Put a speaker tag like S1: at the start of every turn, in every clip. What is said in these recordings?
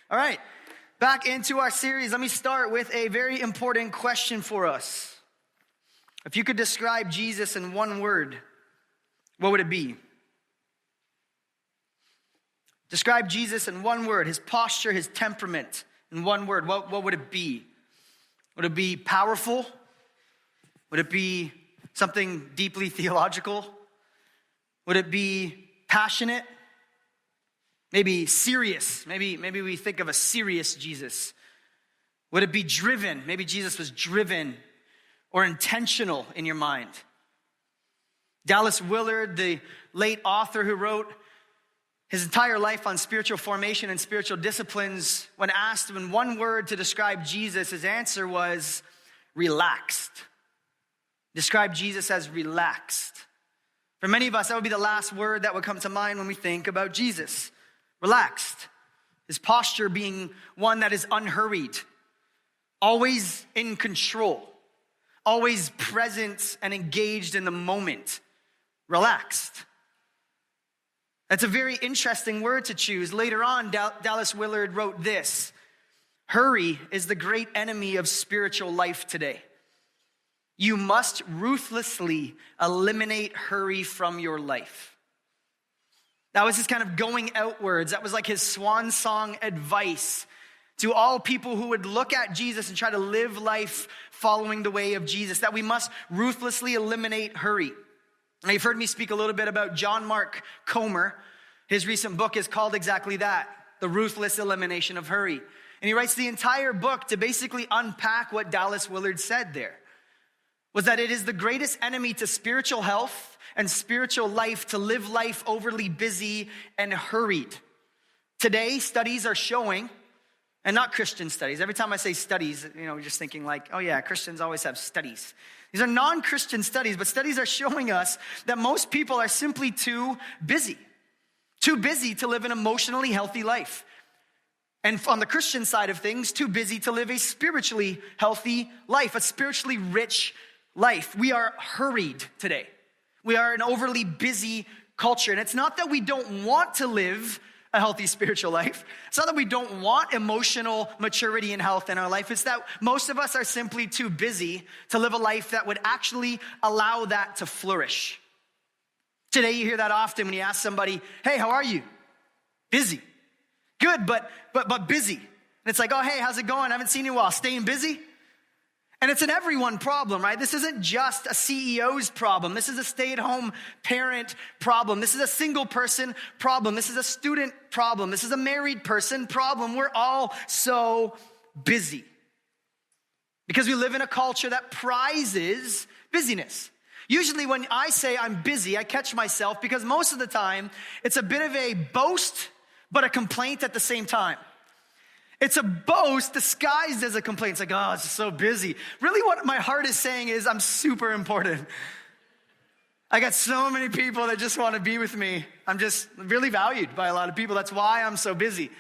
S1: All right, back into our series. Let me start with a very important question for us. If you could describe Jesus in one word, what would it be? Describe Jesus in one word, his posture, his temperament, in one word. What would it be? Would it be powerful? Would it be something deeply theological? Would it be passionate? Maybe serious. Maybe we think of a serious Jesus. Would it be driven? Maybe Jesus was driven or intentional in your mind. Dallas Willard, the late author who wrote his entire life on spiritual formation and spiritual disciplines, when asked in one word to describe Jesus, his answer was relaxed. Describe Jesus as relaxed. For many of us, that would be the last word that would come to mind when we think about Jesus. Relaxed. His posture being one that is unhurried, always in control, always present and engaged in the moment. Relaxed. That's a very interesting word to choose. Later on, Dallas Willard wrote this: hurry is the great enemy of spiritual life today. You must ruthlessly eliminate hurry from your life. That was his kind of going outwards. That was like his swan song advice to all people who would look at Jesus and try to live life following the way of Jesus, that we must ruthlessly eliminate hurry. Now, you've heard me speak a little bit about John Mark Comer. His recent book is called exactly that, The Ruthless Elimination of Hurry. And he writes the entire book to basically unpack what Dallas Willard said there, was that it is the greatest enemy to spiritual health and spiritual life to live life overly busy and hurried. Today, studies are showing, and not Christian studies. Every time I say studies, you're just thinking like, oh yeah, Christians always have studies. These are non-Christian studies, but studies are showing us that most people are simply too busy to live an emotionally healthy life. And on the Christian side of things, too busy to live a spiritually healthy life, a spiritually rich life. We are hurried today. We are an overly busy culture. And it's not that we don't want to live a healthy spiritual life. It's not that we don't want emotional maturity and health in our life. It's that most of us are simply too busy to live a life that would actually allow that to flourish. Today you hear that often when you ask somebody, hey, how are you? Busy. Good, but busy. And it's like, oh, hey, how's it going? I haven't seen you in a while. Staying busy? And it's an everyone problem, right? This isn't just a CEO's problem. This is a stay-at-home parent problem. This is a single person problem. This is a student problem. This is a married person problem. We're all so busy because we live in a culture that prizes busyness. Usually when I say I'm busy, I catch myself because most of the time it's a bit of a boast, but a complaint at the same time. It's a boast disguised as a complaint. It's like, oh, it's just so busy. Really what my heart is saying is I'm super important. I got so many people that just want to be with me. I'm just really valued by a lot of people. That's why I'm so busy.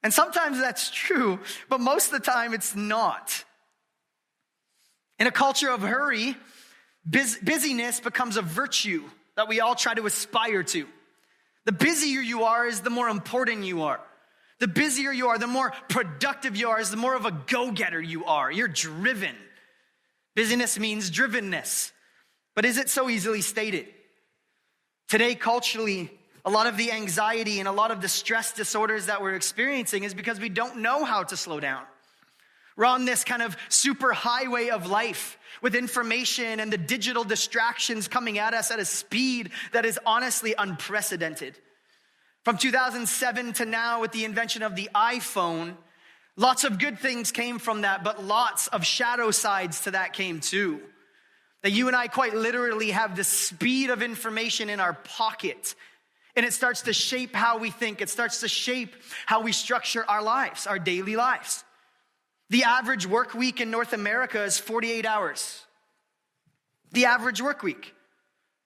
S1: And sometimes that's true, but most of the time it's not. In a culture of hurry, busyness becomes a virtue that we all try to aspire to. The busier you are is the more important you are. The busier you are, the more productive you are, is the more of a go-getter you are. You're driven. Busyness means drivenness. But is it so easily stated? Today, culturally, a lot of the anxiety and a lot of the stress disorders that we're experiencing is because we don't know how to slow down. We're on this kind of super highway of life with information and the digital distractions coming at us at a speed that is honestly unprecedented. From 2007 to now, with the invention of the iPhone, lots of good things came from that, but lots of shadow sides to that came too. That you and I quite literally have the speed of information in our pocket, and it starts to shape how we think. It starts to shape how we structure our lives, our daily lives. The average work week in North America is 48 hours. The average work week.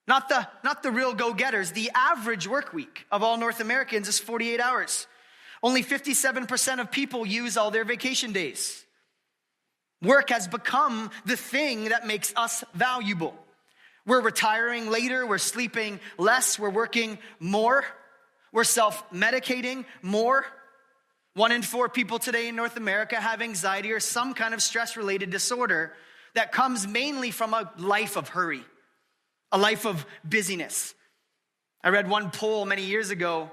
S1: Not the real go-getters. The average work week of all North Americans is 48 hours. Only 57% of people use all their vacation days. Work has become the thing that makes us valuable. We're retiring later. We're sleeping less. We're working more. We're self-medicating more. 1 in 4 people today in North America have anxiety or some kind of stress-related disorder that comes mainly from a life of hurry, a life of busyness. I read one poll many years ago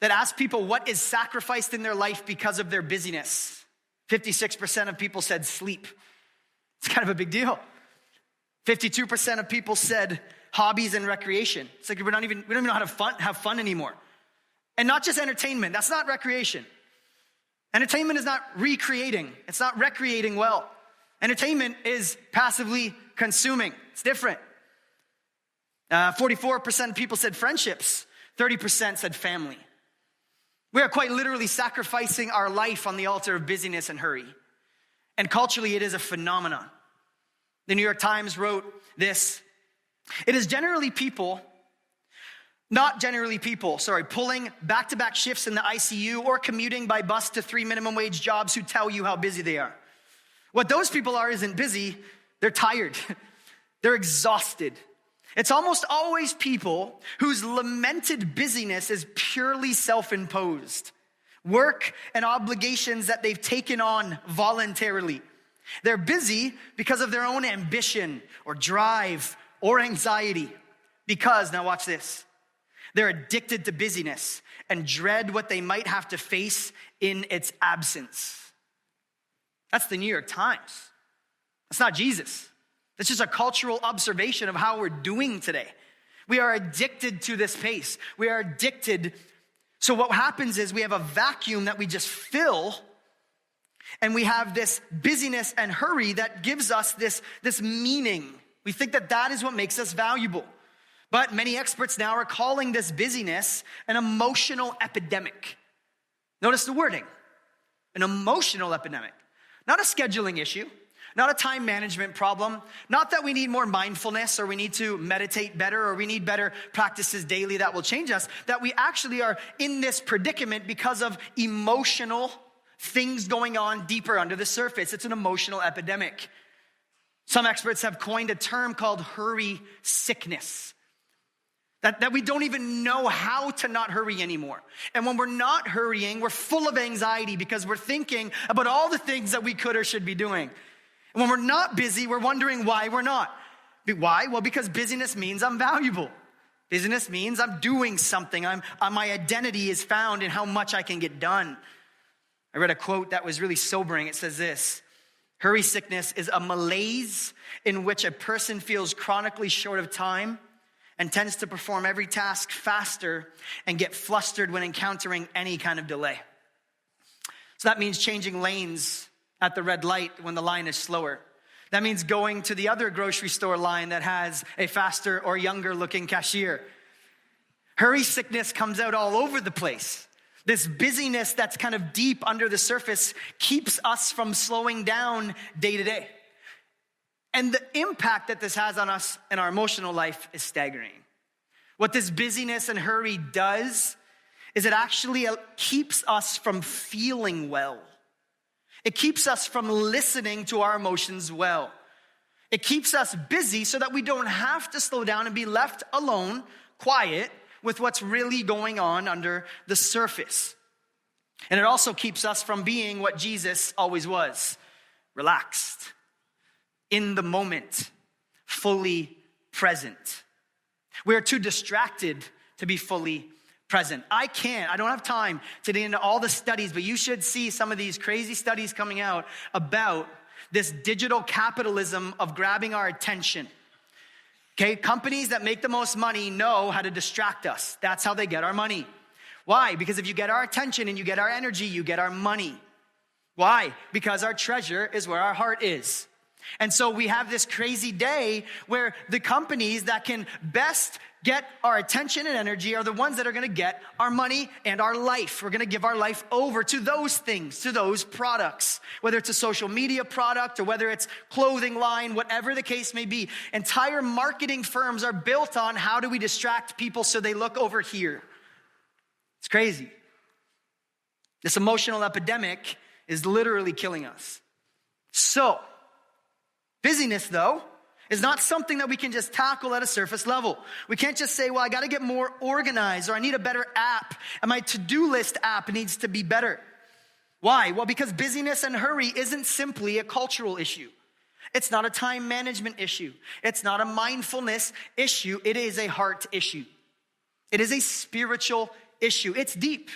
S1: that asked people what is sacrificed in their life because of their busyness. 56% of people said sleep. It's kind of a big deal. 52% of people said hobbies and recreation. It's like we don't even know how to have fun anymore. And not just entertainment. That's not recreation. Entertainment is not recreating. It's not recreating well. Entertainment is passively consuming. It's different. 44% of people said friendships. 30% said family. We are quite literally sacrificing our life on the altar of busyness and hurry. And culturally, it is a phenomenon. The New York Times wrote this. It is pulling back-to-back shifts in the ICU or commuting by bus to 3 minimum wage jobs who tell you how busy they are. What those people are isn't busy, they're tired. They're exhausted. It's almost always people whose lamented busyness is purely self-imposed. Work and obligations that they've taken on voluntarily. They're busy because of their own ambition or drive or anxiety. Because, now watch this, they're addicted to busyness and dread what they might have to face in its absence. That's the New York Times. That's not Jesus. That's just a cultural observation of how we're doing today. We are addicted to this pace. We are addicted. So what happens is we have a vacuum that we just fill, and we have this busyness and hurry that gives us this meaning. We think that is what makes us valuable. But many experts now are calling this busyness an emotional epidemic. Notice the wording, an emotional epidemic. Not a scheduling issue, not a time management problem, not that we need more mindfulness or we need to meditate better or we need better practices daily that will change us, that we actually are in this predicament because of emotional things going on deeper under the surface. It's an emotional epidemic. Some experts have coined a term called hurry sickness. That we don't even know how to not hurry anymore. And when we're not hurrying, we're full of anxiety because we're thinking about all the things that we could or should be doing. And when we're not busy, we're wondering why we're not. Why? Well, because busyness means I'm valuable. Busyness means I'm doing something. My identity is found in how much I can get done. I read a quote that was really sobering. It says this: hurry sickness is a malaise in which a person feels chronically short of time and tends to perform every task faster and get flustered when encountering any kind of delay. So that means changing lanes at the red light when the line is slower. That means going to the other grocery store line that has a faster or younger looking cashier. Hurry sickness comes out all over the place. This busyness that's kind of deep under the surface keeps us from slowing down day to day. And the impact that this has on us and our emotional life is staggering. What this busyness and hurry does is it actually keeps us from feeling well. It keeps us from listening to our emotions well. It keeps us busy so that we don't have to slow down and be left alone, quiet, with what's really going on under the surface. And it also keeps us from being what Jesus always was: relaxed, in the moment, fully present. We are too distracted to be fully present. I don't have time to get into all the studies, but you should see some of these crazy studies coming out about this digital capitalism of grabbing our attention. Okay, companies that make the most money know how to distract us. That's how they get our money. Why? Because if you get our attention and you get our energy, you get our money. Why? Because our treasure is where our heart is. And so we have this crazy day where the companies that can best get our attention and energy are the ones that are going to get our money and our life. We're going to give our life over to those things, to those products, whether it's a social media product or whether it's clothing line, whatever the case may be. Entire marketing firms are built on how do we distract people so they look over here. It's crazy. This emotional epidemic is literally killing us. So, busyness, though, is not something that we can just tackle at a surface level. We can't just say, well, I got to get more organized, or I need a better app, and my to-do list app needs to be better. Why? Well, because busyness and hurry isn't simply a cultural issue. It's not a time management issue. It's not a mindfulness issue. It is a heart issue. It is a spiritual issue. It's deep.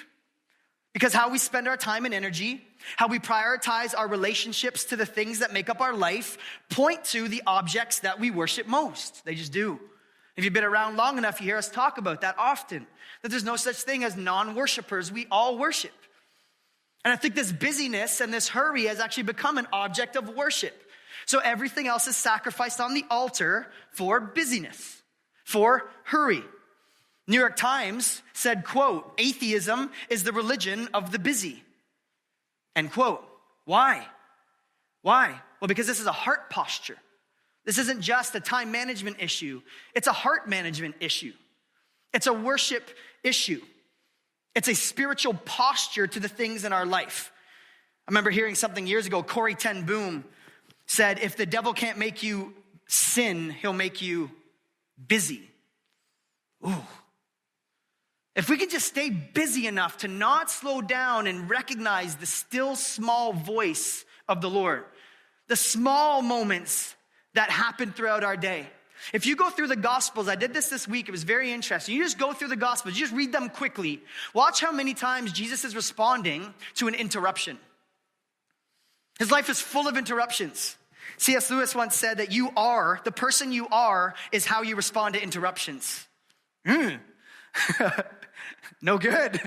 S1: Because how we spend our time and energy, how we prioritize our relationships to the things that make up our life, point to the objects that we worship most. They just do. If you've been around long enough, you hear us talk about that often. That there's no such thing as non-worshipers. We all worship. And I think this busyness and this hurry has actually become an object of worship. So everything else is sacrificed on the altar for busyness, for hurry. New York Times said, quote, "Atheism is the religion of the busy." End quote. Why? Why? Well, because this is a heart posture. This isn't just a time management issue. It's a heart management issue. It's a worship issue. It's a spiritual posture to the things in our life. I remember hearing something years ago. Corrie ten Boom said, if the devil can't make you sin, he'll make you busy. Ooh. If we can just stay busy enough to not slow down and recognize the still small voice of the Lord, the small moments that happen throughout our day. If you go through the Gospels, I did this week, it was very interesting. You just go through the Gospels, you just read them quickly. Watch how many times Jesus is responding to an interruption. His life is full of interruptions. C.S. Lewis once said that the person you are is how you respond to interruptions. No good.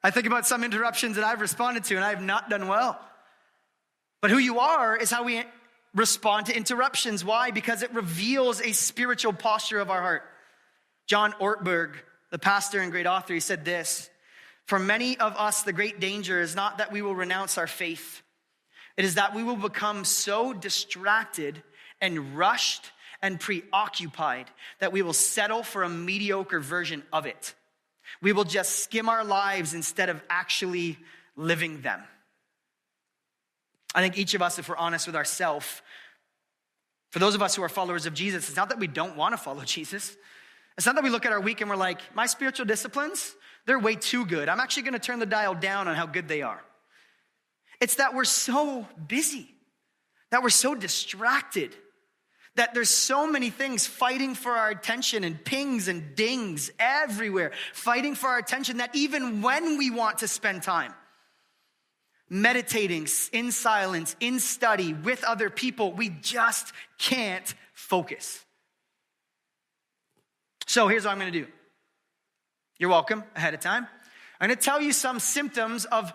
S1: I think about some interruptions that I've responded to and I have not done well. But who you are is how we respond to interruptions. Why? Because it reveals a spiritual posture of our heart. John Ortberg, the pastor and great author, he said this: "For many of us, the great danger is not that we will renounce our faith. It is that we will become so distracted and rushed and preoccupied that we will settle for a mediocre version of it. We will just skim our lives instead of actually living them." I think each of us, if we're honest with ourselves, for those of us who are followers of Jesus, it's not that we don't want to follow Jesus. It's not that we look at our week and we're like, my spiritual disciplines, they're way too good. I'm actually going to turn the dial down on how good they are. It's that we're so busy, that we're so distracted, that there's so many things fighting for our attention and pings and dings everywhere, fighting for our attention, that even when we want to spend time meditating in silence, in study, with other people, we just can't focus. So here's what I'm going to do. You're welcome ahead of time. I'm going to tell you some symptoms of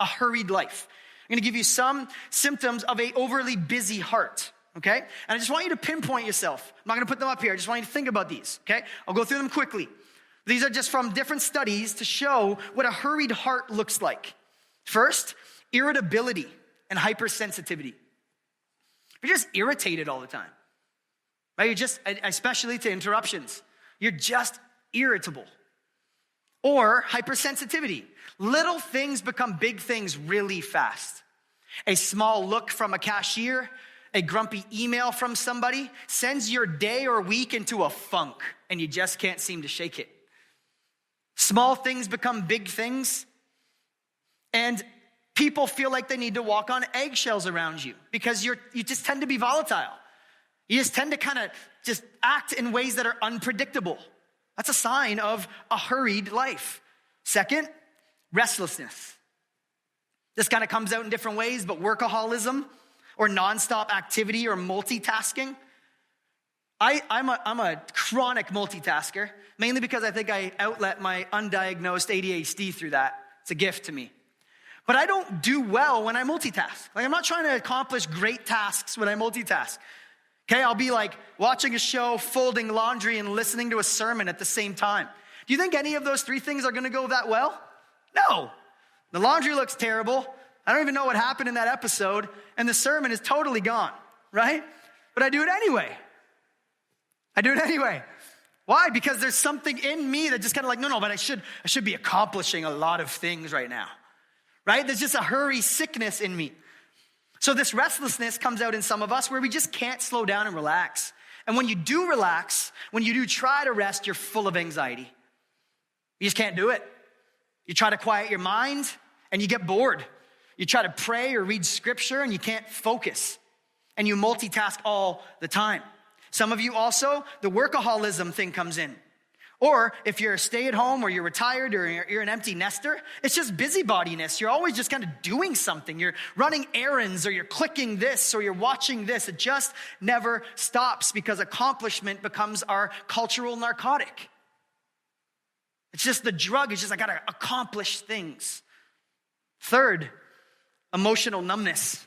S1: a hurried life. I'm going to give you some symptoms of an overly busy heart, okay? And I just want you to pinpoint yourself. I'm not going to put them up here. I just want you to think about these, okay? I'll go through them quickly. These are just from different studies to show what a hurried heart looks like. First, irritability and hypersensitivity. You're just irritated all the time, right? You're just, especially to interruptions, you're just irritable. Or hypersensitivity. Little things become big things really fast. A small look from a cashier, a grumpy email from somebody sends your day or week into a funk and you just can't seem to shake it. Small things become big things. And people feel like they need to walk on eggshells around you because you just tend to be volatile. You just tend to kind of just act in ways that are unpredictable. That's a sign of a hurried life. Second, restlessness. This kind of comes out in different ways, but workaholism or nonstop activity or multitasking. I'm a chronic multitasker, mainly because I think I outlet my undiagnosed ADHD through that. It's a gift to me. But I don't do well when I multitask. Like, I'm not trying to accomplish great tasks when I multitask. Okay, I'll be like watching a show, folding laundry, and listening to a sermon at the same time. Do you think any of those three things are gonna go that well? No. The laundry looks terrible. I don't even know what happened in that episode, and the sermon is totally gone, right? But I do it anyway. Why? Because there's something in me that just kind of like, no, but I should be accomplishing a lot of things right now. Right? There's just a hurry sickness in me. So this restlessness comes out in some of us where we just can't slow down and relax. And when you do relax, when you do try to rest, you're full of anxiety. You just can't do it. You try to quiet your mind and you get bored. You try to pray or read scripture and you can't focus, and you multitask all the time. Some of you also, the workaholism thing comes in. Or if you're a stay-at-home or you're retired or you're an empty nester, it's just busybodiness. You're always just kind of doing something. You're running errands or you're clicking this or you're watching this. It just never stops because accomplishment becomes our cultural narcotic. It's just the drug. It's just I got to accomplish things. Third, emotional numbness.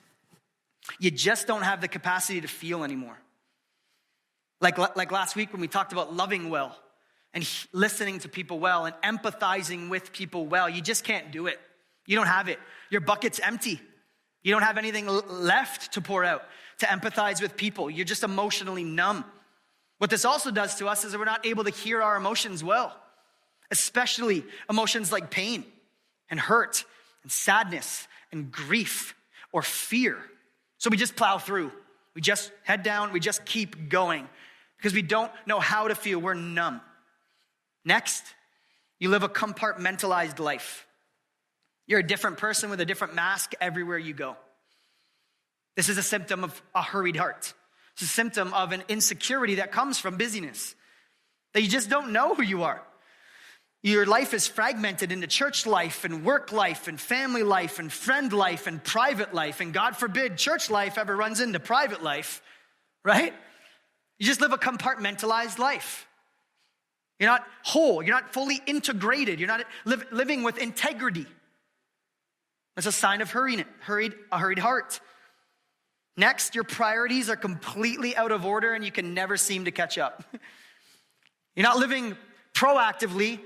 S1: You just don't have the capacity to feel anymore. Like last week when we talked about loving well and listening to people well and empathizing with people well. You just can't do it. You don't have it. Your bucket's empty. You don't have anything left to pour out, to empathize with people. You're just emotionally numb. What this also does to us is that we're not able to hear our emotions well, especially emotions like pain and hurt and sadness and grief or fear. So we just plow through. We just head down. We just keep going because we don't know how to feel. We're numb. Next, you live a compartmentalized life. You're a different person with a different mask everywhere you go. This is a symptom of a hurried heart. It's a symptom of an insecurity that comes from busyness, that you just don't know who you are. Your life is fragmented into church life and work life and family life and friend life and private life. And God forbid church life ever runs into private life, right? You just live a compartmentalized life. You're not whole. You're not fully integrated. You're not living with integrity. That's a sign of a hurried heart. Next, your priorities are completely out of order and you can never seem to catch up. You're not living proactively.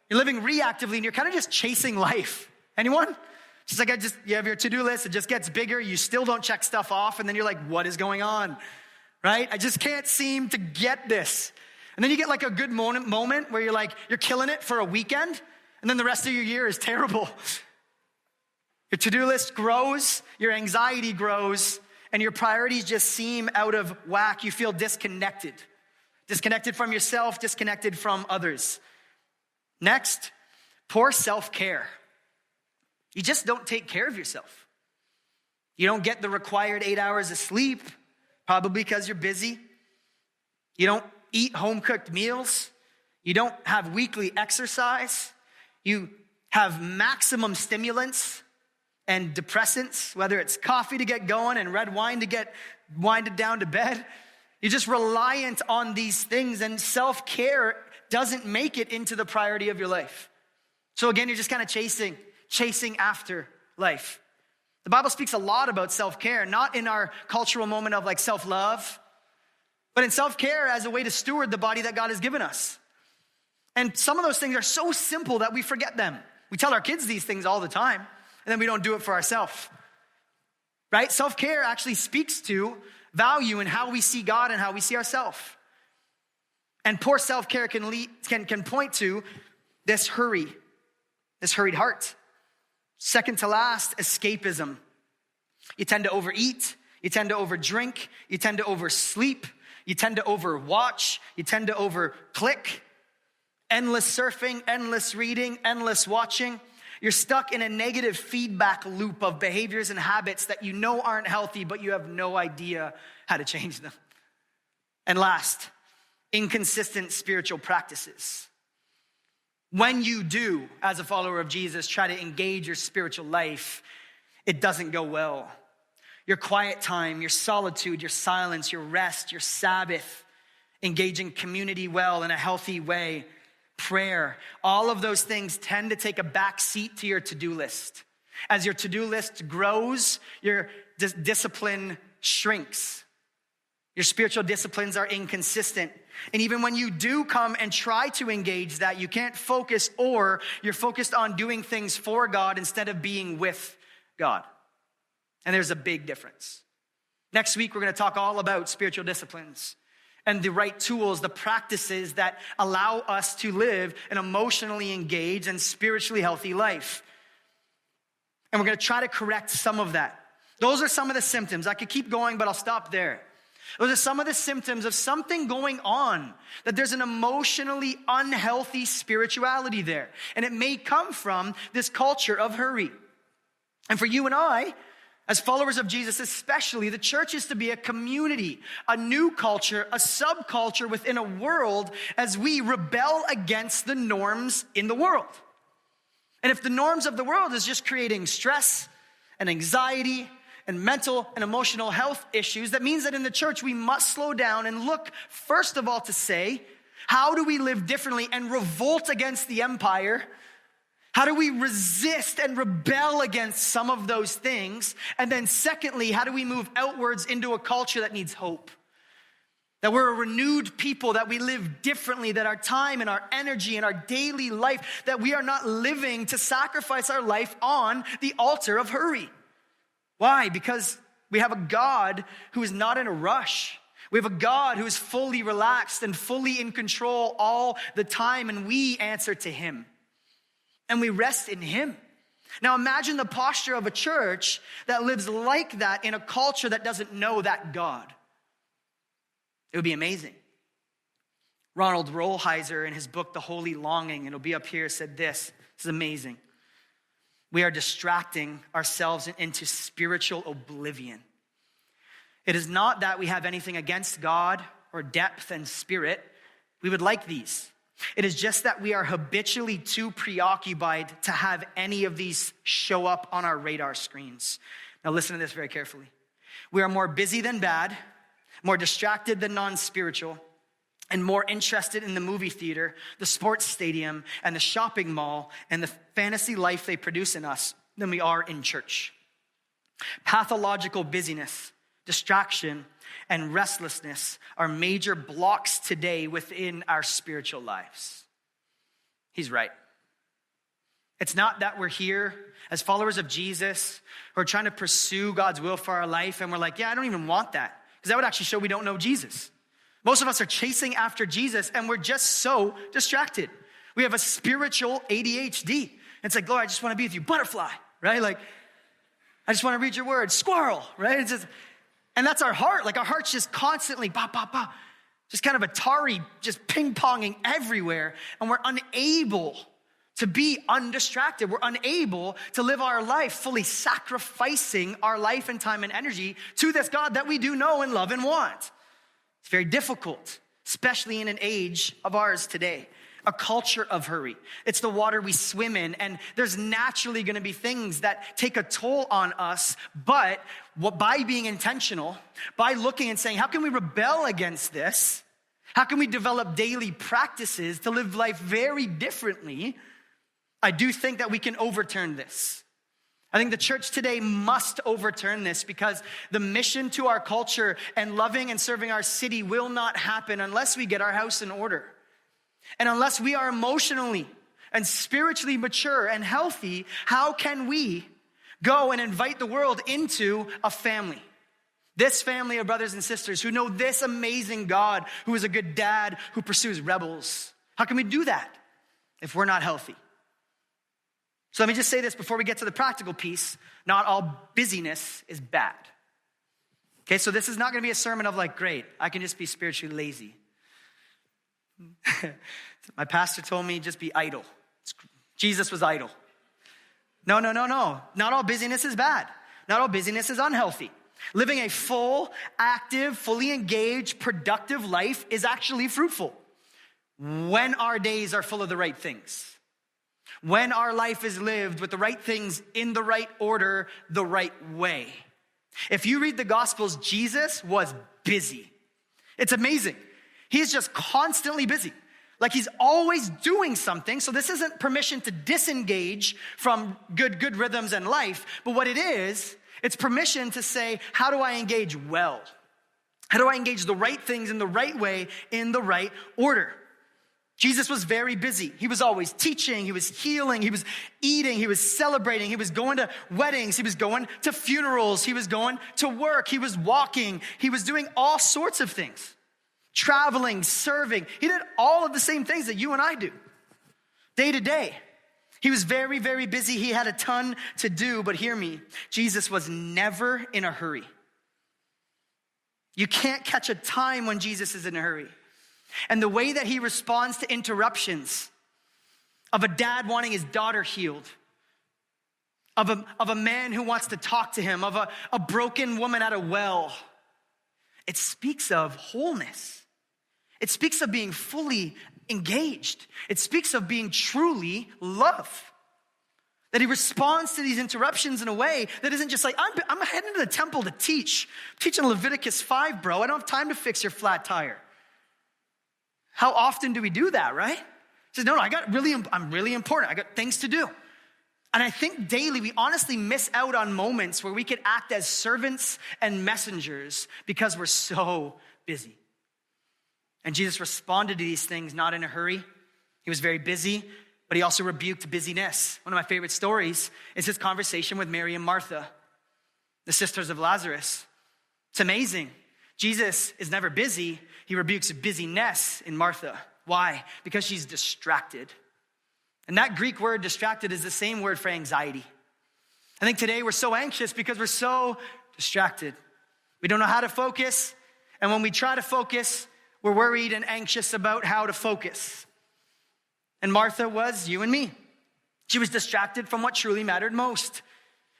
S1: You're living reactively and you're kind of just chasing life. Anyone? Just like you have your to-do list. It just gets bigger. You still don't check stuff off. And then you're like, what is going on? Right? I just can't seem to get this. And then you get like a good moment where you're killing it for a weekend. And then the rest of your year is terrible. Your to-do list grows, your anxiety grows, and your priorities just seem out of whack. You feel disconnected. Disconnected from yourself, disconnected from others. Next, poor self-care. You just don't take care of yourself. You don't get the required 8 hours of sleep, probably because you're busy. You don't eat home-cooked meals. You don't have weekly exercise. You have maximum stimulants and depressants, whether it's coffee to get going and red wine to get winded down to bed. You're just reliant on these things, and self-care doesn't make it into the priority of your life. So again, you're just kind of chasing after life. The Bible speaks a lot about self-care, not in our cultural moment of like self-love, but in self-care as a way to steward the body that God has given us. And some of those things are so simple that we forget them. We tell our kids these things all the time, and then we don't do it for ourselves. Right? Self-care actually speaks to value in how we see God and how we see ourselves. And poor self-care can point to this hurried heart. Second to last, escapism. You tend to overeat, you tend to overdrink, you tend to oversleep, you tend to overwatch, you tend to overclick. Endless surfing, endless reading, endless watching. You're stuck in a negative feedback loop of behaviors and habits that you know aren't healthy, but you have no idea how to change them. And last, inconsistent spiritual practices. When you do, as a follower of Jesus, try to engage your spiritual life, it doesn't go well. Your quiet time, your solitude, your silence, your rest, your Sabbath, engaging community well in a healthy way, prayer, all of those things tend to take a back seat to your to-do list. As your to-do list grows, your discipline shrinks. Your spiritual disciplines are inconsistent. And even when you do come and try to engage that, you can't focus, or you're focused on doing things for God instead of being with God. And there's a big difference. Next week, we're going to talk all about spiritual disciplines and the right tools, the practices that allow us to live an emotionally engaged and spiritually healthy life. And we're going to try to correct some of that. Those are some of the symptoms. I could keep going, but I'll stop there. Those are some of the symptoms of something going on, that there's an emotionally unhealthy spirituality there. And it may come from this culture of hurry. And for you and I, as followers of Jesus especially, the church is to be a community, a new culture, a subculture within a world as we rebel against the norms in the world. And if the norms of the world is just creating stress and anxiety and mental and emotional health issues, that means that in the church we must slow down and look, first of all, to say, how do we live differently and revolt against the empire? How do we resist and rebel against some of those things? And then secondly, how do we move outwards into a culture that needs hope? That we're a renewed people, that we live differently, that our time and our energy and our daily life, that we are not living to sacrifice our life on the altar of hurry. Why? Because we have a God who is not in a rush. We have a God who is fully relaxed and fully in control all the time, and we answer to him. And we rest in him. Now imagine the posture of a church that lives like that in a culture that doesn't know that God. It would be amazing. Ronald Rolheiser, in his book, The Holy Longing, and it'll be up here, said this. This is amazing. We are distracting ourselves into spiritual oblivion. It is not that we have anything against God or depth and spirit. We would like these. It is just that we are habitually too preoccupied to have any of these show up on our radar screens. Now listen to this very carefully. We are more busy than bad, more distracted than non-spiritual, and more interested in the movie theater, the sports stadium, and the shopping mall, and the fantasy life they produce in us than we are in church. Pathological busyness, distraction, and restlessness are major blocks today within our spiritual lives. He's right. It's not that we're here as followers of Jesus who are trying to pursue God's will for our life and we're like, yeah, I don't even want that, because that would actually show we don't know Jesus. Most of us are chasing after Jesus and we're just so distracted. We have a spiritual ADHD. It's like, Lord, I just want to be with you. Butterfly, right? Like, I just want to read your word. Squirrel, right? It's just, and that's our heart. Like our heart's just constantly, bah, bah, bah, just kind of Atari, just ping-ponging everywhere. And we're unable to be undistracted. We're unable to live our life fully sacrificing our life and time and energy to this God that we do know and love and want. It's very difficult, especially in an age of ours today. A culture of hurry. It's the water we swim in, and there's naturally going to be things that take a toll on us, but by being intentional, by looking and saying, how can we rebel against this? How can we develop daily practices to live life very differently? I do think that we can overturn this. I think the church today must overturn this, because the mission to our culture and loving and serving our city will not happen unless we get our house in order. And unless we are emotionally and spiritually mature and healthy, how can we go and invite the world into a family? This family of brothers and sisters who know this amazing God, who is a good dad, who pursues rebels. How can we do that if we're not healthy? So let me just say this before we get to the practical piece. Not all busyness is bad. Okay, so this is not going to be a sermon of like, great, I can just be spiritually lazy. My pastor told me just be idle. Jesus was idle. No. Not all busyness is bad. Not all busyness is unhealthy. Living a full, active, fully engaged, productive life is actually fruitful when our days are full of the right things. When our life is lived with the right things in the right order, the right way. If you read the Gospels, Jesus was busy. It's amazing. He's just constantly busy. Like he's always doing something. So this isn't permission to disengage from good rhythms and life. But what it is, it's permission to say, how do I engage well? How do I engage the right things in the right way, in the right order? Jesus was very busy. He was always teaching, he was healing, he was eating, he was celebrating, he was going to weddings, he was going to funerals, he was going to work, he was walking, he was doing all sorts of things. Traveling, serving. He did all of the same things that you and I do, day to day. He was very, very busy. He had a ton to do, but hear me, Jesus was never in a hurry. You can't catch a time when Jesus is in a hurry. And the way that he responds to interruptions of a dad wanting his daughter healed, of a man who wants to talk to him, of a broken woman at a well. It speaks of wholeness. It speaks of being fully engaged. It speaks of being truly loved. That he responds to these interruptions in a way that isn't just like, I'm heading to the temple to teach. I'm teaching Leviticus 5, bro. I don't have time to fix your flat tire. How often do we do that, right? He says, no, I'm really important. I got things to do. And I think daily we honestly miss out on moments where we could act as servants and messengers because we're so busy. And Jesus responded to these things not in a hurry. He was very busy, but he also rebuked busyness. One of my favorite stories is his conversation with Mary and Martha, the sisters of Lazarus. It's amazing. Jesus is never busy. He rebukes busyness in Martha. Why? Because she's distracted. And that Greek word distracted is the same word for anxiety. I think today we're so anxious because we're so distracted. We don't know how to focus. And when we try to focus, we're worried and anxious about how to focus. And Martha was you and me. She was distracted from what truly mattered most.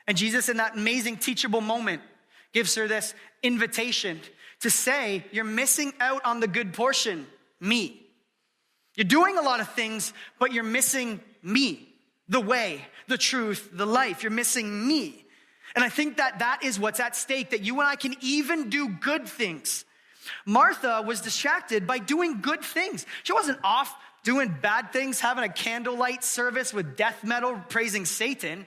S1: And Jesus, in that amazing teachable moment, gives her this invitation to say, you're missing out on the good portion, me. You're doing a lot of things, but you're missing me, the way, the truth, the life. You're missing me. And I think that is what's at stake, that you and I can even do good things. Martha was distracted by doing good things. She wasn't off doing bad things, having a candlelight service with death metal, praising Satan.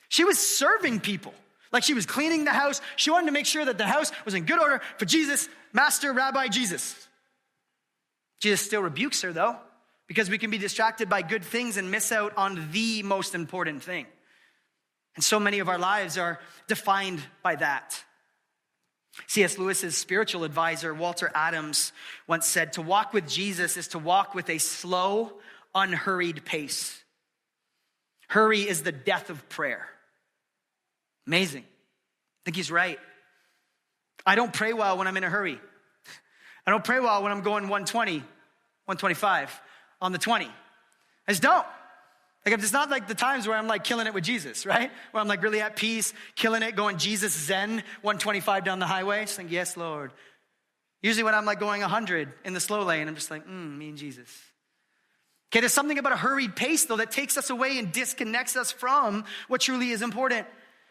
S1: She was serving people. Like she was cleaning the house. She wanted to make sure that the house was in good order for Jesus, Master Rabbi Jesus. Jesus still rebukes her though, because we can be distracted by good things and miss out on the most important thing. And so many of our lives are defined by that. C.S. Lewis's spiritual advisor, Walter Adams, once said, to walk with Jesus is to walk with a slow, unhurried pace. Hurry is the death of prayer. Amazing. I think he's right. I don't pray well when I'm in a hurry. I don't pray well when I'm going 120, 125 on the 20. I just don't. Like, it's not like the times where I'm like killing it with Jesus, right? Where I'm like really at peace, killing it, going Jesus Zen, 125 down the highway. Just like, yes, Lord. Usually when I'm like going 100 in the slow lane, I'm just like, me and Jesus. Okay, there's something about a hurried pace though that takes us away and disconnects us from what truly is important.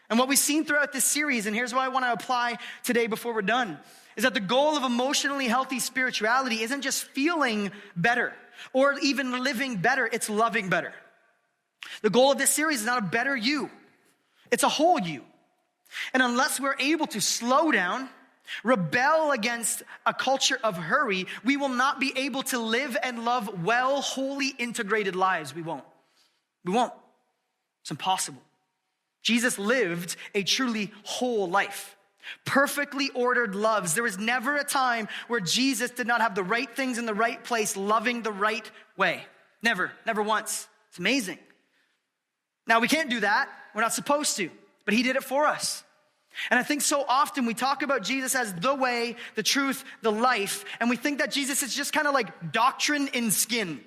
S1: And what we've seen throughout this series, and here's what I want to apply today before we're done, is that the goal of emotionally healthy spirituality isn't just feeling better or even living better, it's loving better. The goal of this series is not a better you. It's a whole you. And unless we're able to slow down, rebel against a culture of hurry, we will not be able to live and love well, wholly integrated lives. We won't. It's impossible. Jesus lived a truly whole life. Perfectly ordered loves. There was never a time where Jesus did not have the right things in the right place, loving the right way. Never once. It's amazing. Now, we can't do that. We're not supposed to, but he did it for us. And I think so often we talk about Jesus as the way, the truth, the life, and we think that Jesus is just kind of like doctrine in skin.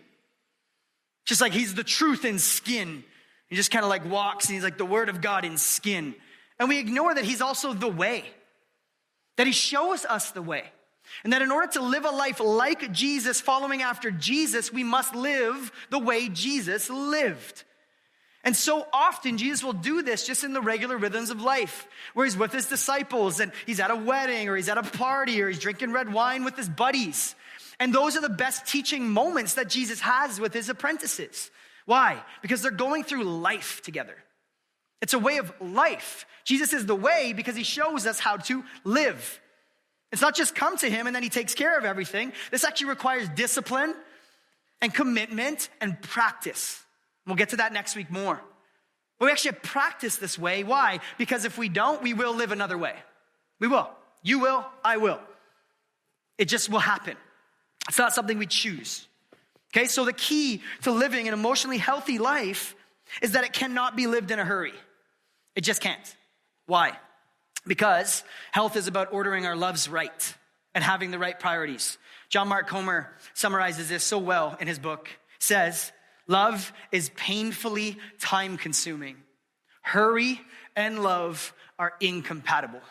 S1: Just like he's the truth in skin. He just kind of like walks and he's like the word of God in skin. And we ignore that he's also the way, that he shows us the way. And that in order to live a life like Jesus, following after Jesus, we must live the way Jesus lived. And so often Jesus will do this just in the regular rhythms of life, where he's with his disciples and he's at a wedding or he's at a party or he's drinking red wine with his buddies. And those are the best teaching moments that Jesus has with his apprentices. Why? Because they're going through life together. It's a way of life. Jesus is the way because he shows us how to live. It's not just come to him and then he takes care of everything. This actually requires discipline and commitment and practice. We'll get to that next week more. But we actually practice this way. Why? Because if we don't, we will live another way. We will. You will. I will. It just will happen. It's not something we choose. Okay, so the key to living an emotionally healthy life is that it cannot be lived in a hurry. It just can't. Why? Because health is about ordering our loves right and having the right priorities. John Mark Comer summarizes this so well in his book. Says, love is painfully time-consuming, Hurry and love are incompatible.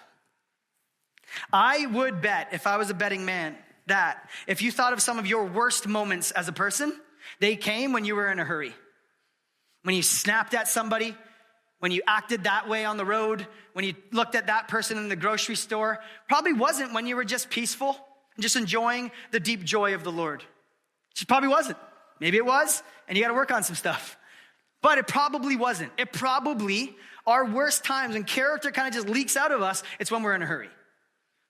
S1: I would bet, if I was a betting man, that if you thought of some of your worst moments as a person, they came when you were in a hurry. When you snapped at somebody, when you acted that way on the road, when you looked at that person in the grocery store, probably wasn't when you were just peaceful and just enjoying the deep joy of the Lord. It probably wasn't. Maybe it was, and you got to work on some stuff. But it probably wasn't. It probably, our worst times when character kind of just leaks out of us, it's when we're in a hurry.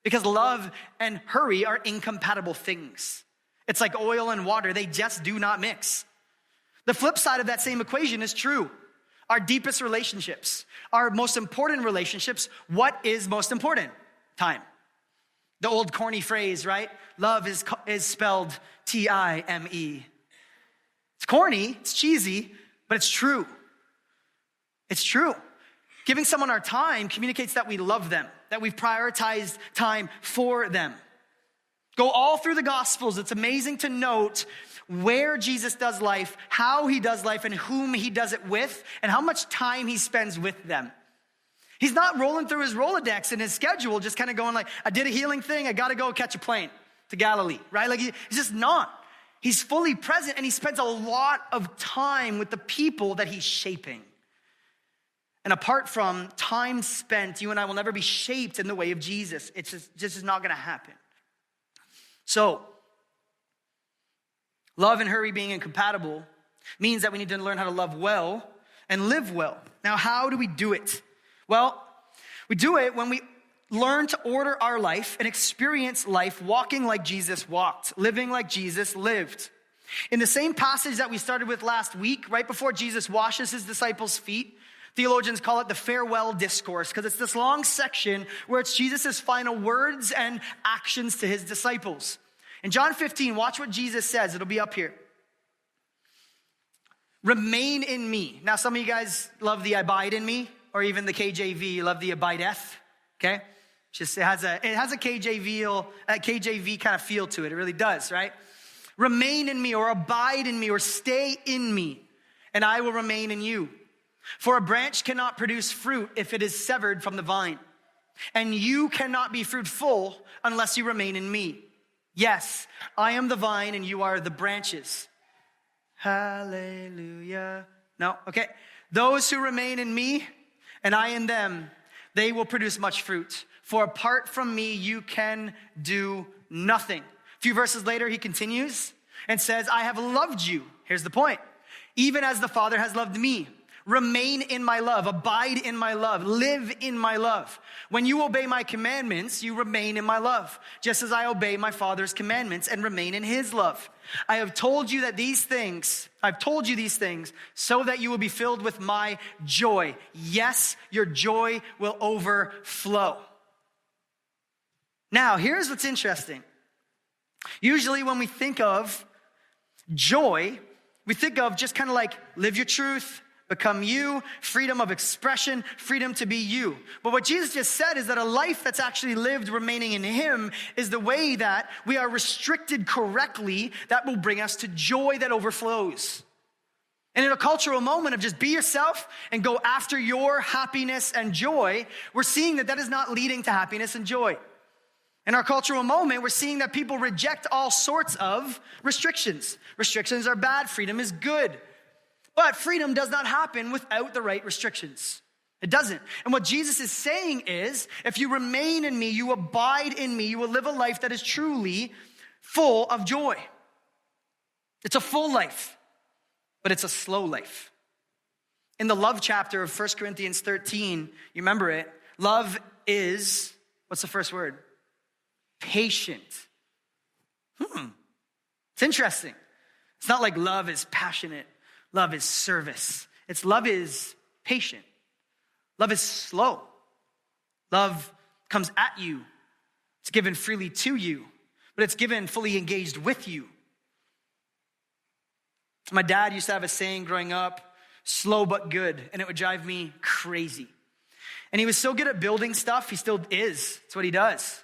S1: Because love and hurry are incompatible things. It's like oil and water. They just do not mix. The flip side of that same equation is true. Our deepest relationships, our most important relationships, what is most important? Time. The old corny phrase, right? Love is spelled T-I-M-E. It's corny, it's cheesy, but it's true. It's true. Giving someone our time communicates that we love them, that we've prioritized time for them. Go all through the Gospels. It's amazing to note where Jesus does life, how he does life, and whom he does it with, and how much time he spends with them. He's not rolling through his Rolodex and his schedule, just kind of going like, I did a healing thing, I got to go catch a plane to Galilee, right? Like he's just not. He's fully present, and he spends a lot of time with the people that he's shaping. And apart from time spent, you and I will never be shaped in the way of Jesus. It's just not going to happen. So, love and hurry being incompatible means that we need to learn how to love well and live well. Now, how do we do it? Well, we do it when we learn to order our life and experience life walking like Jesus walked, living like Jesus lived. In the same passage that we started with last week, right before Jesus washes his disciples' feet, theologians call it the farewell discourse, because it's this long section where it's Jesus' final words and actions to his disciples. In John 15, watch what Jesus says. It'll be up here. Remain in me. Now, some of you guys love the abide in me, or even the KJV, you love the abideth, okay? It has a KJV kind of feel to it. It really does, right? Remain in me, or abide in me, or stay in me, and I will remain in you. For a branch cannot produce fruit if it is severed from the vine. And you cannot be fruitful unless you remain in me. Yes, I am the vine and you are the branches. Hallelujah. No, okay. Those who remain in me and I in them, they will produce much fruit. For apart from me, you can do nothing. A few verses later, he continues and says, I have loved you. Here's the point. Even as the Father has loved me. Remain in my love, abide in my love, live in my love. When you obey my commandments, you remain in my love, just as I obey my Father's commandments and remain in his love. I've told you these things so that you will be filled with my joy. Yes, your joy will overflow. Now, here's what's interesting. Usually when we think of joy, we think of just kind of like live your truth, become you, freedom of expression, freedom to be you. But what Jesus just said is that a life that's actually lived remaining in him is the way that we are restricted correctly that will bring us to joy that overflows. And in a cultural moment of just be yourself and go after your happiness and joy, we're seeing that is not leading to happiness and joy. In our cultural moment, we're seeing that people reject all sorts of restrictions. Restrictions are bad, freedom is good. But freedom does not happen without the right restrictions. It doesn't. And what Jesus is saying is, if you remain in me, you abide in me, you will live a life that is truly full of joy. It's a full life, but it's a slow life. In the love chapter of 1 Corinthians 13, you remember it, love is, what's the first word? Patient. It's interesting. It's not like love is passionate. Love is service. Love is patient. Love is slow. Love comes at you. It's given freely to you, but it's given fully engaged with you. My dad used to have a saying growing up, slow but good, and it would drive me crazy. And he was so good at building stuff, he still is. That's what he does.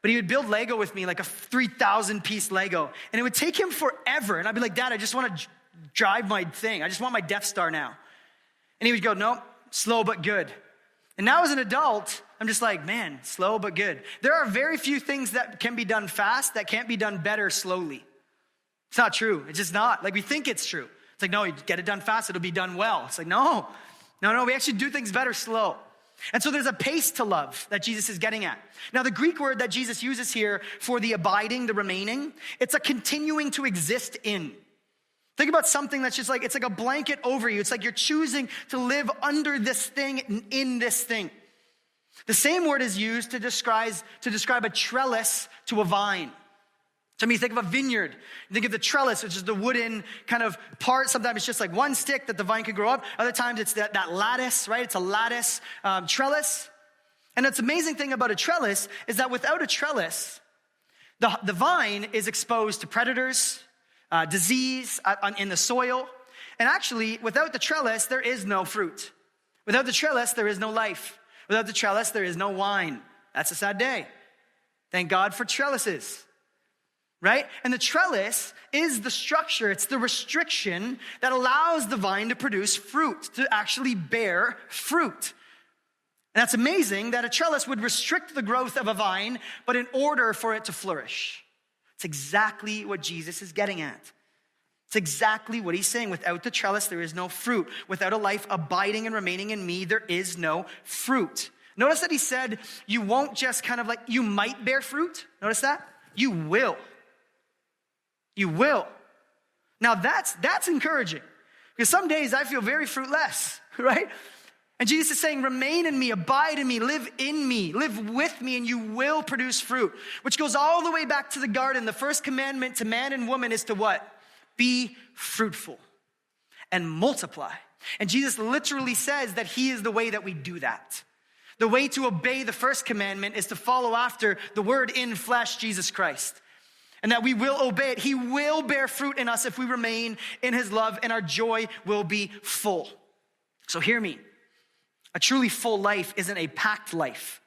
S1: But he would build Lego with me, like a 3,000 piece Lego, and it would take him forever. And I'd be like, Dad, I just want to drive my thing. I just want my Death Star now. And he would go, no, slow but good. And now as an adult, I'm just like, man, slow but good. There are very few things that can be done fast that can't be done better slowly. It's not true. It's just not. Like we think it's true. It's like, no, you get it done fast, it'll be done well. It's like, no, we actually do things better slow. And so there's a pace to love that Jesus is getting at. Now the Greek word that Jesus uses here for the abiding, the remaining, it's a continuing to exist in. Think about something that's just like, it's like a blanket over you. It's like you're choosing to live under this thing and in this thing. The same word is used to describe a trellis to a vine. So you think of a vineyard. You think of the trellis, which is the wooden kind of part. Sometimes it's just like one stick that the vine could grow up. Other times it's that lattice, right? It's a lattice trellis. And the amazing thing about a trellis is that without a trellis, the vine is exposed to predators, disease in the soil. And actually, without the trellis, there is no fruit. Without the trellis, there is no life. Without the trellis, there is no wine. That's a sad day. Thank God for trellises, right? And the trellis is the structure. It's the restriction that allows the vine to produce fruit, to actually bear fruit. And that's amazing that a trellis would restrict the growth of a vine, but in order for it to flourish. It's exactly what Jesus is getting at. It's exactly what he's saying. Without the trellis, there is no fruit. Without a life abiding and remaining in me, there is no fruit. Notice that he said, you won't just kind of like, you might bear fruit. Notice that? You will. You will. Now that's encouraging. Because some days I feel very fruitless, right? And Jesus is saying, remain in me, abide in me, live with me, and you will produce fruit. Which goes all the way back to the garden. The first commandment to man and woman is to what? Be fruitful and multiply. And Jesus literally says that he is the way that we do that. The way to obey the first commandment is to follow after the word in flesh, Jesus Christ. And that we will obey it. He will bear fruit in us if we remain in his love, and our joy will be full. So hear me. A truly full life isn't a packed life.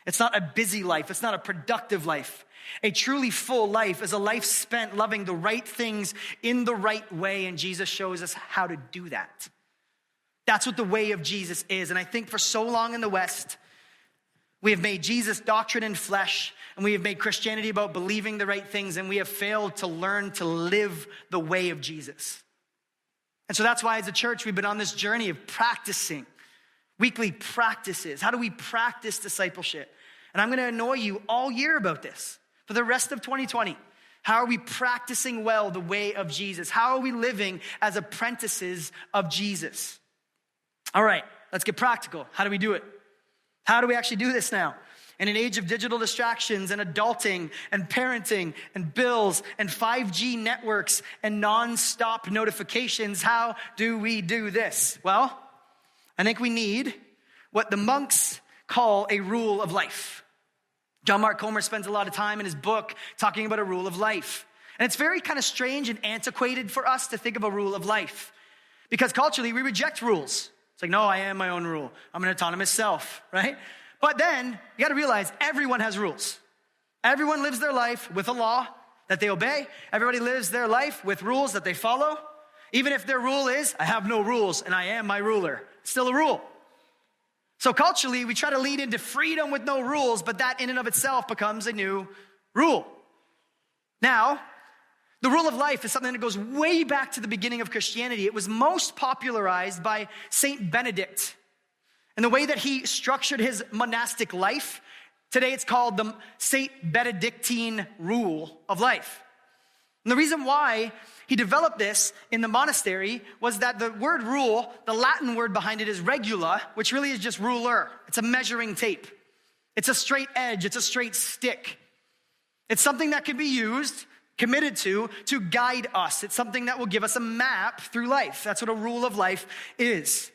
S1: It's not a busy life. It's not a productive life. A truly full life is a life spent loving the right things in the right way, and Jesus shows us how to do that. That's what the way of Jesus is. And I think for so long in the West, we have made Jesus doctrine in flesh, and we have made Christianity about believing the right things, and we have failed to learn to live the way of Jesus. And so that's why as a church, we've been on this journey of practicing weekly practices. How do we practice discipleship? And I'm going to annoy you all year about this for the rest of 2020. How are we practicing well the way of Jesus? How are we living as apprentices of Jesus? All right, let's get practical. How do we do it? How do we actually do this now? In an age of digital distractions and adulting and parenting and bills and 5G networks and nonstop notifications, how do we do this? Well, I think we need what the monks call a rule of life. John Mark Comer spends a lot of time in his book talking about a rule of life. And it's very kind of strange and antiquated for us to think of a rule of life. Because culturally, we reject rules. It's like, no, I am my own rule. I'm an autonomous self, right? But then, you gotta realize everyone has rules. Everyone lives their life with a law that they obey. Everybody lives their life with rules that they follow. Even if their rule is, I have no rules and I am my ruler. It's still a rule. So culturally, we try to lead into freedom with no rules, but that in and of itself becomes a new rule. Now, the rule of life is something that goes way back to the beginning of Christianity. It was most popularized by Saint Benedict. And the way that he structured his monastic life, today it's called the Saint Benedictine rule of life. And the reason why he developed this in the monastery was that the word rule, the Latin word behind it is regula, which really is just ruler. It's a measuring tape. It's a straight edge. It's a straight stick. It's something that can be used, committed to guide us. It's something that will give us a map through life. That's what a rule of life is.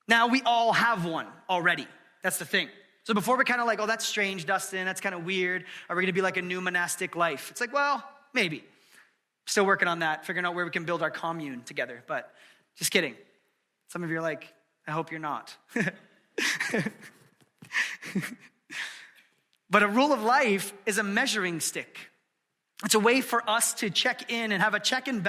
S1: Now, we all have one already. That's the thing. So before we're kind of like, oh, that's strange, Dustin. That's kind of weird. Are we going to be like a new monastic life? It's like, well, maybe. Still working on that, figuring out where we can build our commune together. But just kidding. Some of you are like, I hope you're not. But a rule of life is a measuring stick. It's a way for us to check in and have a check and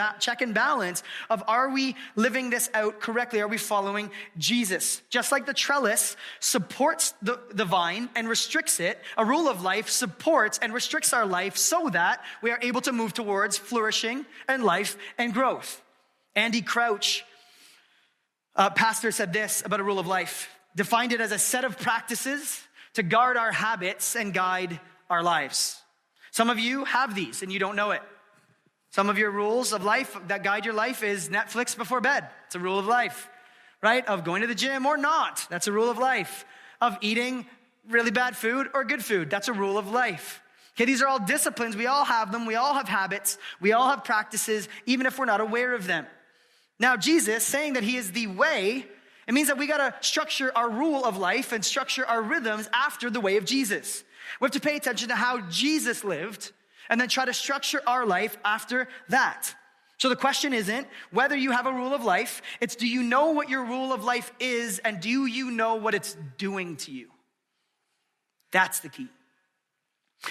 S1: balance of, are we living this out correctly? Are we following Jesus? Just like the trellis supports the vine and restricts it, a rule of life supports and restricts our life so that we are able to move towards flourishing and life and growth. Andy Crouch, pastor, said this about a rule of life, defined it as a set of practices to guard our habits and guide our lives. Some of you have these and you don't know it. Some of your rules of life that guide your life is Netflix before bed. It's a rule of life, right? Of going to the gym or not. That's a rule of life. Of eating really bad food or good food. That's a rule of life. Okay, these are all disciplines. We all have them. We all have habits. We all have practices, even if we're not aware of them. Now, Jesus saying that he is the way, it means that we got to structure our rule of life and structure our rhythms after the way of Jesus. We have to pay attention to how Jesus lived and then try to structure our life after that. So the question isn't whether you have a rule of life, it's do you know what your rule of life is and do you know what it's doing to you? That's the key.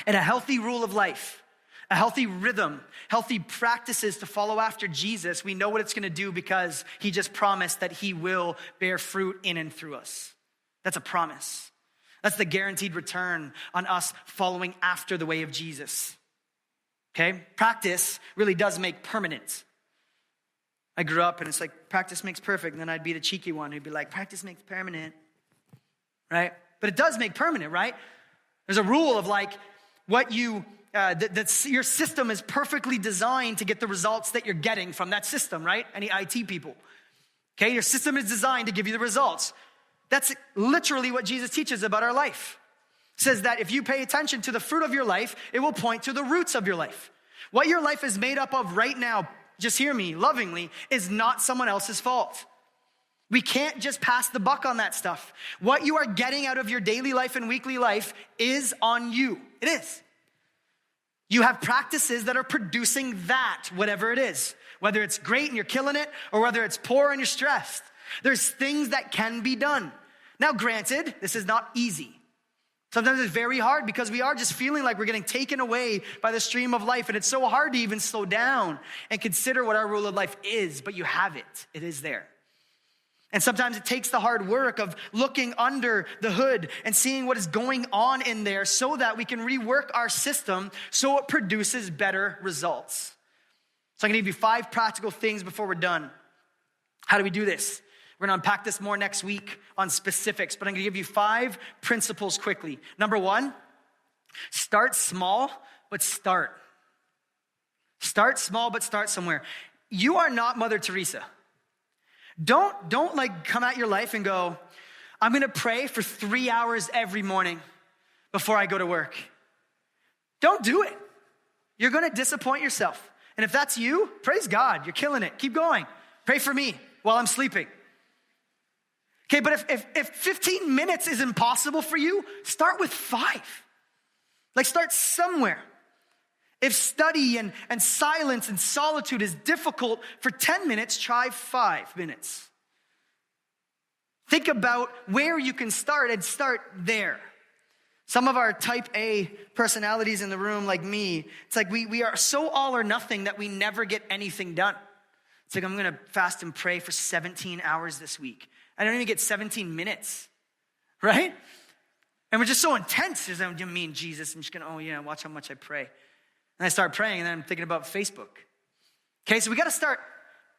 S1: And a healthy rule of life, a healthy rhythm, healthy practices to follow after Jesus, we know what it's gonna do because he just promised that he will bear fruit in and through us. That's a promise. That's the guaranteed return on us following after the way of Jesus. Okay? Practice really does make permanent. I grew up and it's like, practice makes perfect. And then I'd be the cheeky one who'd be like, practice makes permanent. Right? But it does make permanent, right? There's a rule of like, what you, your system is perfectly designed to get the results that you're getting from that system, right? Any IT people. Okay? Your system is designed to give you the results. That's literally what Jesus teaches about our life. It says that if you pay attention to the fruit of your life, it will point to the roots of your life. What your life is made up of right now, just hear me lovingly, is not someone else's fault. We can't just pass the buck on that stuff. What you are getting out of your daily life and weekly life is on you. It is. You have practices that are producing that, whatever it is. Whether it's great and you're killing it, or whether it's poor and you're stressed. There's things that can be done. Now, granted, this is not easy. Sometimes it's very hard because we are just feeling like we're getting taken away by the stream of life. And it's so hard to even slow down and consider what our rule of life is. But you have it. It is there. And sometimes it takes the hard work of looking under the hood and seeing what is going on in there so that we can rework our system so it produces better results. So I'm going to give you 5 practical things before we're done. How do we do this? We're going to unpack this more next week on specifics, but I'm going to give you 5 principles quickly. Number 1, start small, but start. Start small, but start somewhere. You are not Mother Teresa. Don't like come at your life and go, I'm going to pray for 3 hours every morning before I go to work. Don't do it. You're going to disappoint yourself. And if that's you, praise God. You're killing it. Keep going. Pray for me while I'm sleeping. Okay, but if 15 minutes is impossible for you, start with 5. Like start somewhere. If study and silence and solitude is difficult for 10 minutes, try 5 minutes. Think about where you can start and start there. Some of our type A personalities in the room, like me, it's like we are so all or nothing that we never get anything done. It's like I'm going to fast and pray for 17 hours this week. I don't even get 17 minutes, right? And we're just so intense. It's like, you mean Jesus? I'm just going to, oh yeah, watch how much I pray. And I start praying and then I'm thinking about Facebook. Okay, so we got to start,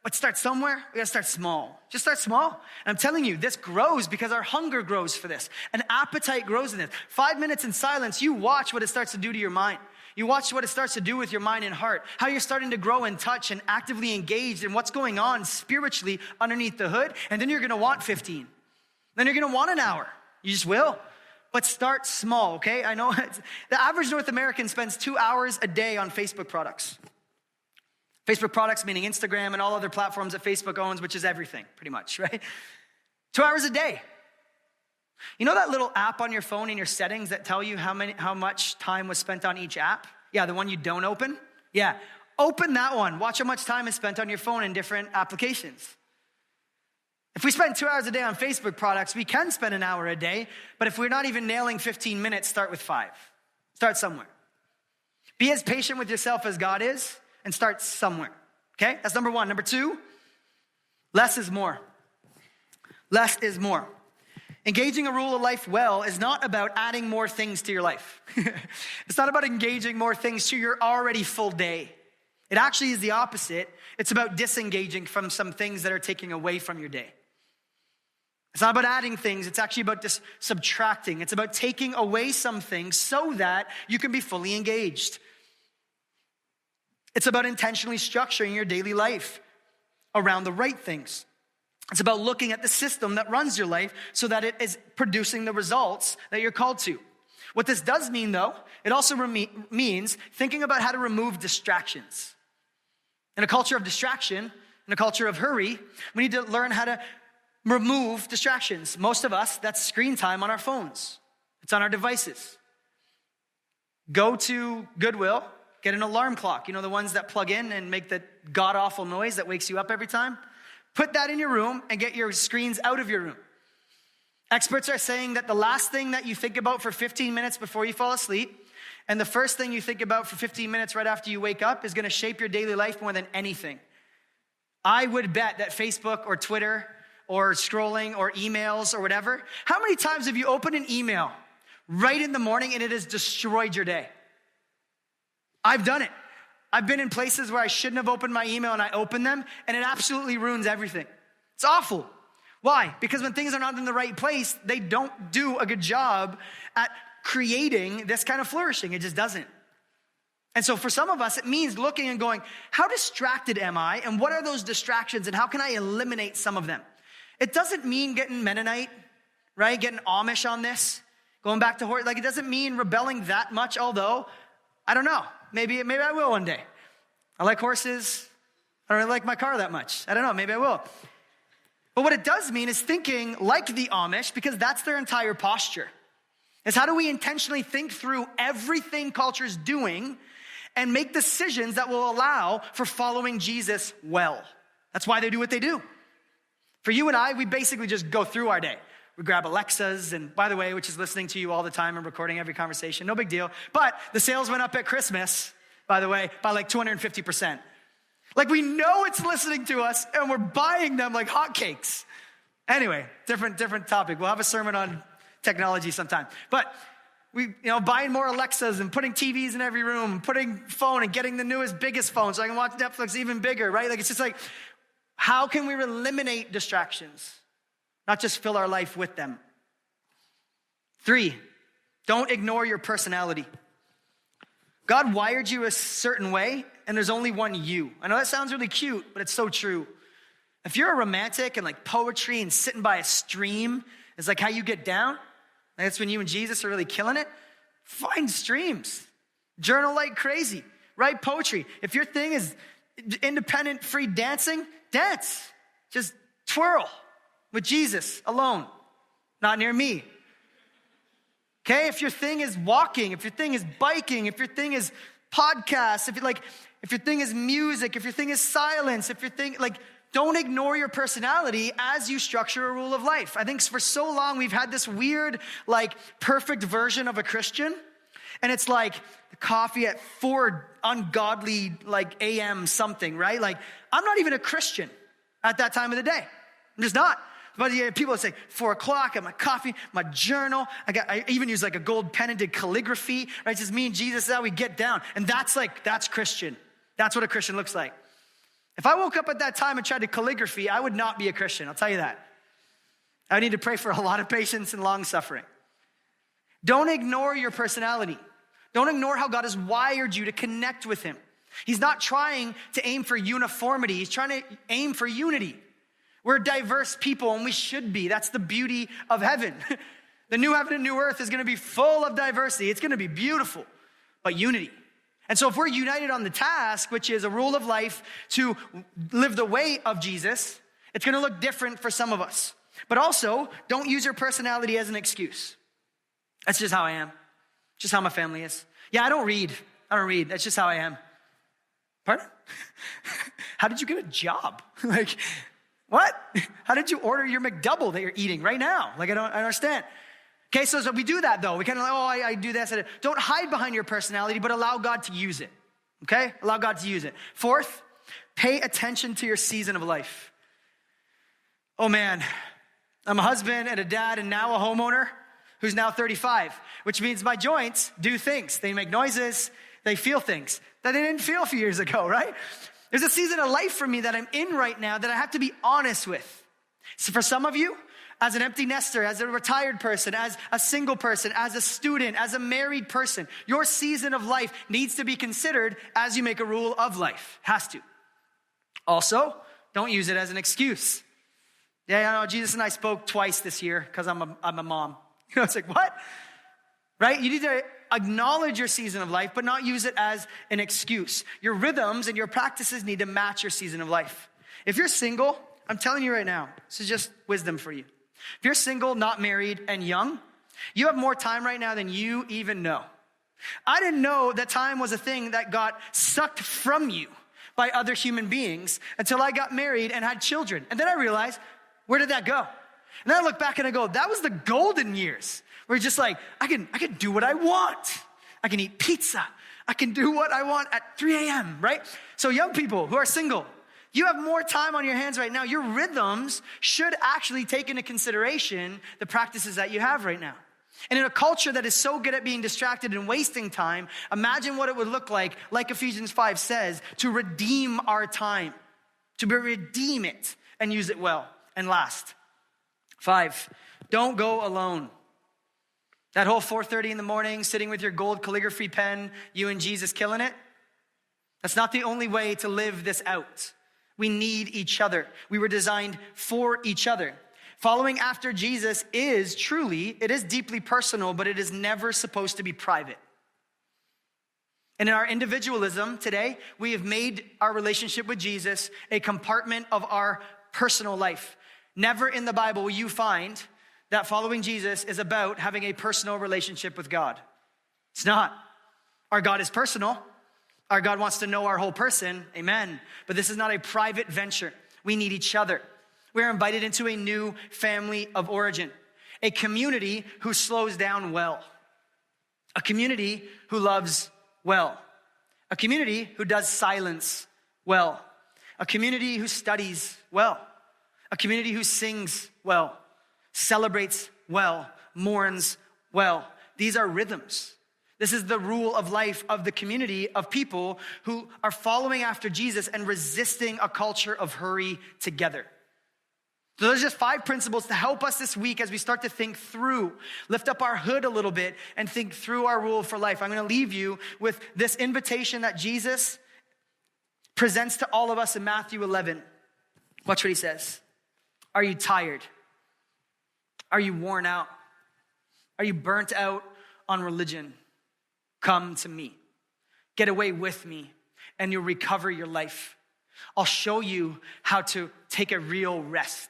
S1: let's start somewhere. We got to start small. Just start small. And I'm telling you, this grows because our hunger grows for this. An appetite grows in this. 5 minutes in silence, you watch what it starts to do to your mind. You watch what it starts to do with your mind and heart, how you're starting to grow in touch and actively engaged in what's going on spiritually underneath the hood. And then you're going to want 15. Then you're going to want an hour. You just will. But start small, okay? I know the average North American spends 2 hours a day on Facebook products. Facebook products meaning Instagram and all other platforms that Facebook owns, which is everything pretty much, right? 2 hours a day. You know that little app on your phone in your settings that tell you how much time was spent on each app? Yeah, the one you don't open? Yeah, open that one. Watch how much time is spent on your phone in different applications. If we spend 2 hours a day on Facebook products, we can spend an hour a day, but if we're not even nailing 15 minutes, start with 5. Start somewhere. Be as patient with yourself as God is and start somewhere, okay? That's number one. Number two, less is more. Less is more. Engaging a rule of life well is not about adding more things to your life. It's not about engaging more things to your already full day. It actually is the opposite. It's about disengaging from some things that are taking away from your day. It's not about adding things. It's actually about just subtracting. It's about taking away some things so that you can be fully engaged. It's about intentionally structuring your daily life around the right things. It's about looking at the system that runs your life so that it is producing the results that you're called to. What this does mean, though, it also means thinking about how to remove distractions. In a culture of distraction, in a culture of hurry, we need to learn how to remove distractions. Most of us, that's screen time on our phones. It's on our devices. Go to Goodwill, get an alarm clock. You know, the ones that plug in and make the god-awful noise that wakes you up every time? Put that in your room and get your screens out of your room. Experts are saying that the last thing that you think about for 15 minutes before you fall asleep and the first thing you think about for 15 minutes right after you wake up is going to shape your daily life more than anything. I would bet that Facebook or Twitter or scrolling or emails or whatever, how many times have you opened an email right in the morning and it has destroyed your day? I've done it. I've been in places where I shouldn't have opened my email and I open them and it absolutely ruins everything. It's awful. Why? Because when things are not in the right place, they don't do a good job at creating this kind of flourishing. It just doesn't. And so for some of us, it means looking and going, how distracted am I? And what are those distractions? And how can I eliminate some of them? It doesn't mean getting Mennonite, right? Getting Amish on this, going back to horse. Like, it doesn't mean rebelling that much, although, I don't know. Maybe I will one day. I like horses. I don't really like my car that much. I don't know, maybe I will. But what it does mean is thinking like the Amish, because that's their entire posture. Is how do we intentionally think through everything culture's doing and make decisions that will allow for following Jesus well. That's why they do what they do. For you and I, we basically just go through our day. We grab Alexas, and by the way, which is listening to you all the time and recording every conversation, no big deal. But the sales went up at Christmas, by the way, by like 250%. Like, we know it's listening to us, and we're buying them like hotcakes. Anyway, different topic. We'll have a sermon on technology sometime. But we, buying more Alexas and putting TVs in every room, and putting phone and getting the newest, biggest phone so I can watch Netflix even bigger, right? Like, it's just like, how can we eliminate distractions? Not just fill our life with them. 3, don't ignore your personality. God wired you a certain way, and there's only one you. I know that sounds really cute, but it's so true. If you're a romantic and like poetry and sitting by a stream is like how you get down, that's when you and Jesus are really killing it, find streams. Journal like crazy. Write poetry. If your thing is independent, free dancing, dance. Just twirl with Jesus alone, not near me. Okay, if your thing is walking, if your thing is biking, if your thing is podcasts, if your thing is music, if your thing is silence, if your thing, don't ignore your personality as you structure a rule of life. I think for so long we've had this weird, perfect version of a Christian, and it's like the coffee at 4 ungodly, a.m. something, right? I'm not even a Christian at that time of the day. I'm just not. But people say 4 o'clock, I have my coffee, my journal. I even use a gold pen and did calligraphy, right? It's just me and Jesus, that's how we get down. And that's Christian. That's what a Christian looks like. If I woke up at that time and tried to calligraphy, I would not be a Christian, I'll tell you that. I need to pray for a lot of patience and long suffering. Don't ignore your personality. Don't ignore how God has wired you to connect with him. He's not trying to aim for uniformity. He's trying to aim for unity. We're a diverse people, and we should be. That's the beauty of heaven. The new heaven and new earth is going to be full of diversity. It's going to be beautiful, but unity. And so if we're united on the task, which is a rule of life to live the way of Jesus, it's going to look different for some of us. But also, don't use your personality as an excuse. That's just how I am. Just how my family is. Yeah, I don't read. That's just how I am. Pardon? How did you get a job? What? How did you order your McDouble that you're eating right now? I don't understand. Okay, so we do that though. We kind of like, I do this. Don't hide behind your personality, but allow God to use it. Okay? Allow God to use it. Fourth, pay attention to your season of life. Oh man, I'm a husband and a dad and now a homeowner who's now 35, which means my joints do things. They make noises, they feel things that they didn't feel a few years ago, right? There's a season of life for me that I'm in right now that I have to be honest with. So for some of you, as an empty nester, as a retired person, as a single person, as a student, as a married person, your season of life needs to be considered as you make a rule of life. Has to. Also, don't use it as an excuse. Yeah, I know Jesus and I spoke twice this year because I'm a mom. You know, it's like, what? Right? You need to acknowledge your season of life, but not use it as an excuse. Your rhythms and your practices need to match your season of life. If you're single, I'm telling you right now, this is just wisdom for you. If you're single, not married, and young, you have more time right now than you even know. I didn't know that time was a thing that got sucked from you by other human beings until I got married and had children. And then I realized, where did that go? And then I look back and I go, that was the golden years. Where it's just like, I can do what I want. I can eat pizza. I can do what I want at 3 a.m., right? So young people who are single, you have more time on your hands right now. Your rhythms should actually take into consideration the practices that you have right now. And in a culture that is so good at being distracted and wasting time, imagine what it would look like Ephesians 5 says, to redeem our time, to redeem it and use it well. And last, 5, don't go alone. That whole 4:30 in the morning, sitting with your gold calligraphy pen, you and Jesus killing it, that's not the only way to live this out. We need each other. We were designed for each other. Following after Jesus is deeply personal, but it is never supposed to be private. And in our individualism today, we have made our relationship with Jesus a compartment of our personal life. Never in the Bible will you find that following Jesus is about having a personal relationship with God. It's not. Our God is personal. Our God wants to know our whole person, amen. But this is not a private venture. We need each other. We're invited into a new family of origin, a community who slows down well, a community who loves well, a community who does silence well, a community who studies well, a community who sings well, celebrates well, mourns well. These are rhythms. This is the rule of life of the community of people who are following after Jesus and resisting a culture of hurry together. So there's just 5 principles to help us this week as we start to think through, lift up our hood a little bit and think through our rule for life. I'm going to leave you with this invitation that Jesus presents to all of us in Matthew 11. Watch what he says. Are you tired? Are you worn out? Are you burnt out on religion? Come to me. Get away with me, and you'll recover your life. I'll show you how to take a real rest.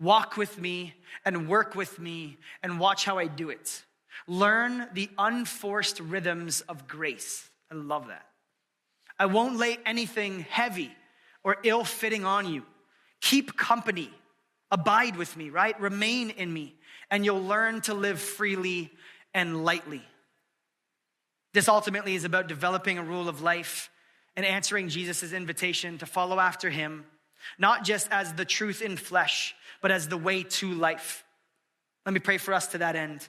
S1: Walk with me and work with me and watch how I do it. Learn the unforced rhythms of grace. I love that. I won't lay anything heavy or ill-fitting on you. Keep company. Abide with me, right? Remain in me, and you'll learn to live freely and lightly. This ultimately is about developing a rule of life and answering Jesus' invitation to follow after him, not just as the truth in flesh, but as the way to life. Let me pray for us to that end.